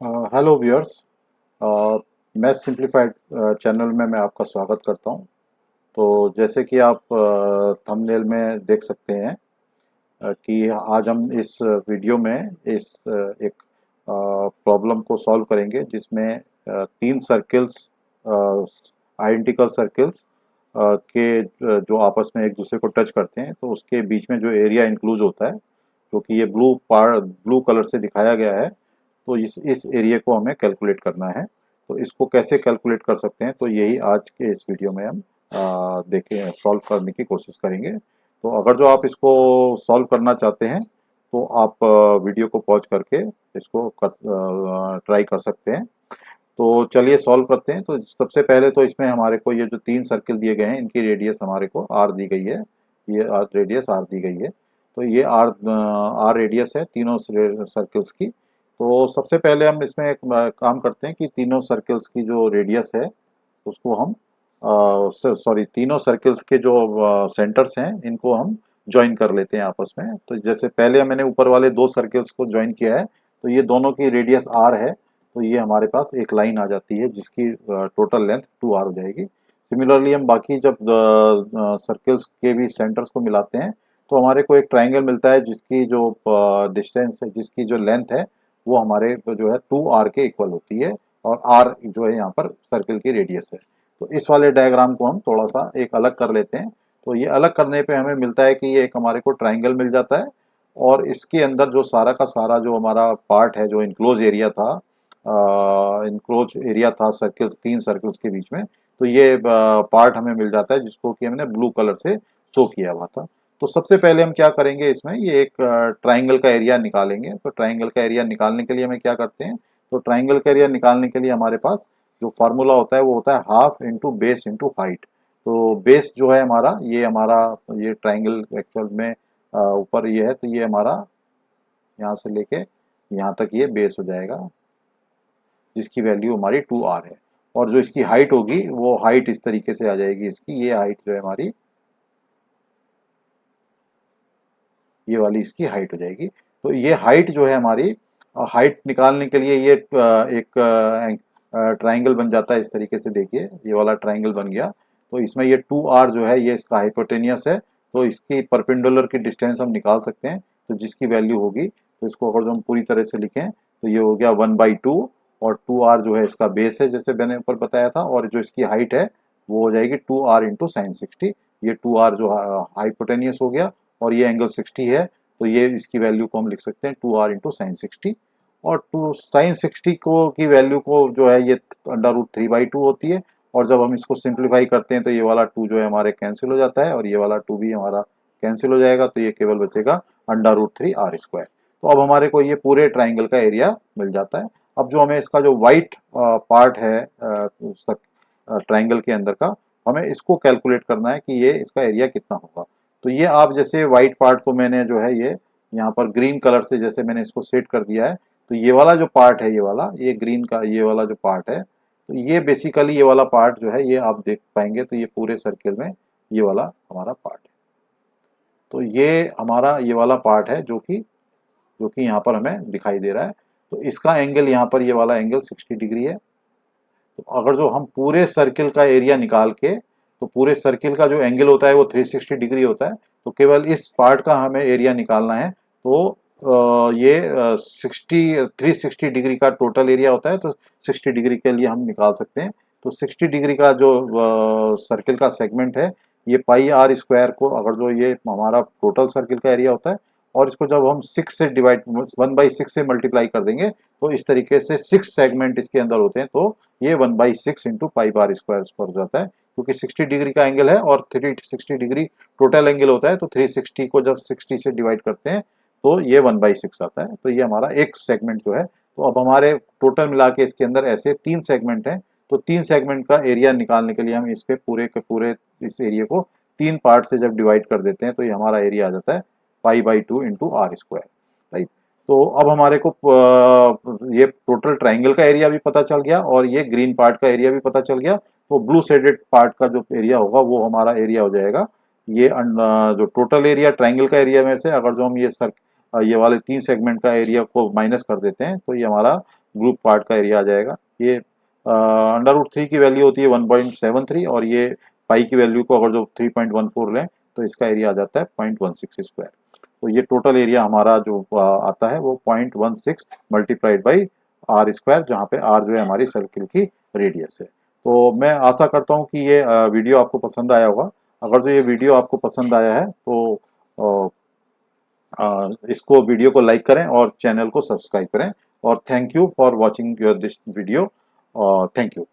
Hello viewers. Math simplified channel में मैं आपका स्वागत करता हूं। तो जैसे कि आप थंबनेल में देख सकते हैं कि आज हम इस वीडियो में एक प्रॉब्लम को सॉल्व करेंगे जिसमें तीन सर्कल्स, आइडेंटिकल सर्कल्स के जो आपस में एक दूसरे को टच करते हैं तो उसके बीच में जो एरिया इंक्लूज होता है, क्योंकि ये ब्लू कलर से दिखाया गया है, तो इस एरिया को हमें कैलकुलेट करना है। तो इसको कैसे कैलकुलेट कर सकते हैं, तो यही आज के इस वीडियो में हम देखें, सॉल्व करने की कोशिश करेंगे। तो अगर जो आप इसको सॉल्व करना चाहते हैं तो आप वीडियो को पॉज करके इसको ट्राई कर सकते हैं। तो चलिए सॉल्व करते हैं। तो सबसे पहले तो इसमें हमारे को ये जो तीन सर्किल दिए गए हैं, इनकी रेडियस हमारे को आर दी गई है। ये रेडियस आर दी गई है। तो ये आर रेडियस है तीनों सर्कल्स की। तो सबसे पहले हम इसमें एक काम करते हैं कि तीनों सर्कल्स की जो रेडियस है उसको हम सॉरी तीनों सर्कल्स के जो सेंटर्स हैं इनको हम ज्वाइन कर लेते हैं आपस में। तो जैसे पहले मैंने ऊपर वाले दो सर्कल्स को ज्वाइन किया है, तो ये दोनों की रेडियस आर है। तो ये हमारे पास एक लाइन आ जाती है जिसकी टोटल लेंथ 2r हो जाएगी। सिमिलरली हम बाकी जब सर्कल्स के भी सेंटर्स को मिलाते हैं तो हमारे को एक ट्राइंगल मिलता है जिसकी जो डिस्टेंस है, जिसकी जो लेंथ है, वो हमारे जो है 2r के इक्वल होती है। और r जो है यहाँ पर सर्कल की रेडियस है। तो इस वाले डायग्राम को हम थोड़ा सा एक अलग कर लेते हैं। तो ये अलग करने पे हमें मिलता है कि ये एक हमारे को ट्राइंगल मिल जाता है। और इसके अंदर जो सारा का सारा जो हमारा पार्ट है, जो इनक्लोज एरिया था, सर्कल्स, तीन सर्कल्स के बीच में, तो ये पार्ट हमें मिल जाता है जिसको कि हमने ब्लू कलर से शो किया हुआ था। तो सबसे पहले हम क्या करेंगे, इसमें ये एक ट्राइंगल का एरिया निकालेंगे। तो ट्राइंगल का एरिया निकालने के लिए हमें क्या करते हैं, तो ट्राइंगल का एरिया निकालने के लिए हमारे पास जो फार्मूला होता है वो होता है half into base into height. तो बेस जो है हमारा ये ट्राइंगल एक्चुअल में ऊपर ये है, तो ये हमारा यहाँ से लेके यहाँ तक ये बेस हो जाएगा, जिसकी वैल्यू हमारी 2r है। और जो इसकी हाइट होगी वो हाइट इस तरीके से आ जाएगी, इसकी ये हाइट जो है हमारी, ये वाली इसकी हाइट हो जाएगी। तो ये हाइट जो है हमारी, हाइट निकालने के लिए ये एक ट्राइंगल बन जाता है इस तरीके से। देखिए ये वाला ट्राइंगल बन गया। तो इसमें ये 2r जो है ये इसका हाइपोटेनियस है। तो इसकी परपेंडिकुलर की डिस्टेंस हम निकाल सकते हैं, तो जिसकी वैल्यू होगी, तो इसको अगर जो हम पूरी तरह से लिखें तो ये हो गया 1/2। और 2r जो है इसका बेस है जैसे मैंने ऊपर बताया था, और जो इसकी हाइट है वो हो जाएगी 2r इंटू साइन 60। ये 2r जो हाइपोटेनियस हो गया और ये एंगल 60 है। तो ये इसकी वैल्यू को हम लिख सकते हैं 2r इंटू साइन 60। और टू साइन 60 को की वैल्यू को जो है ये √3/2 होती है। और जब हम इसको सिंप्लीफाई करते हैं तो ये वाला 2 जो है हमारे कैंसिल हो जाता है, और ये वाला 2 भी हमारा कैंसिल हो जाएगा। तो ये केवल बचेगा √3r²। तो अब हमारे को ये पूरे ट्राइंगल का एरिया मिल जाता है। अब जो हमें इसका जो वाइट पार्ट है ट्राइंगल के अंदर का, हमें इसको कैलकुलेट करना है कि ये इसका एरिया कितना होगा। तो ये आप जैसे व्हाइट पार्ट को मैंने जो है ये यहाँ पर ग्रीन कलर से जैसे मैंने इसको सेट कर दिया है, तो ये वाला जो पार्ट है, ये ग्रीन का ये वाला जो पार्ट है, तो ये बेसिकली ये वाला पार्ट जो है ये आप देख पाएंगे, तो ये पूरे सर्किल में ये वाला हमारा पार्ट है। तो ये हमारा ये वाला पार्ट है जो कि यहाँ पर हमें दिखाई दे रहा है। तो इसका एंगल यहाँ पर ये वाला एंगल 60 डिग्री है। तो अगर जो हम पूरे सर्किल का एरिया निकाल के, तो पूरे सर्किल का जो एंगल होता है वो 360 डिग्री होता है। तो केवल इस पार्ट का हमें एरिया निकालना है। तो ये 360 डिग्री का टोटल एरिया होता है। तो 60 डिग्री के लिए हम निकाल सकते हैं। तो 60 डिग्री का जो सर्किल का सेगमेंट है, ये πr² को, अगर जो ये हमारा टोटल सर्किल का एरिया होता है, और इसको जब हम 6 से डिवाइड 1/6 से मल्टीप्लाई कर देंगे, तो इस तरीके से 6 सेगमेंट इसके अंदर होते हैं। तो ये 1/6 इंटू πr² हो जाता है, क्योंकि 60 डिग्री का एंगल है और 360 डिग्री टोटल एंगल होता है। तो 360 को जब 60 से डिवाइड करते हैं तो ये 1/6 आता है। तो ये हमारा एक सेगमेंट जो है। तो अब हमारे टोटल मिला के इसके अंदर ऐसे 3 सेगमेंट हैं। तो 3 सेगमेंट का एरिया निकालने के लिए हम इसके पूरे के पूरे इस एरिया को 3 पार्ट से जब डिवाइड कर देते हैं, तो ये हमारा एरिया आ जाता है π/2 इंटू r²। राइट। तो अब हमारे को ये टोटल ट्राइंगल का एरिया भी पता चल गया और ये ग्रीन पार्ट का एरिया भी पता चल गया। तो ब्लू शेडेड पार्ट का जो एरिया होगा वो हमारा एरिया हो जाएगा। ये जो टोटल एरिया ट्राइंगल का एरिया में से अगर जो हम ये वाले 3 सेगमेंट का एरिया को माइनस कर देते हैं, तो ये हमारा ग्रुप पार्ट का एरिया आ जाएगा। ये √3 की वैल्यू होती है 1.73 और ये पाई की वैल्यू को अगर जो 3.14 लें तो इसका एरिया आ जाता है 0.16 स्क्वायर। तो ये टोटल एरिया हमारा जो आता है वो 0.16 मल्टीप्लाइड बाई आर स्क्वायर, जहाँ पे आर जो है हमारी सर्किल की रेडियस है। तो मैं आशा करता हूँ कि ये वीडियो आपको पसंद आया होगा। अगर जो ये वीडियो आपको पसंद आया है तो इसको वीडियो को लाइक करें और चैनल को सब्सक्राइब करें। और thank you for watching your this video. Thank you.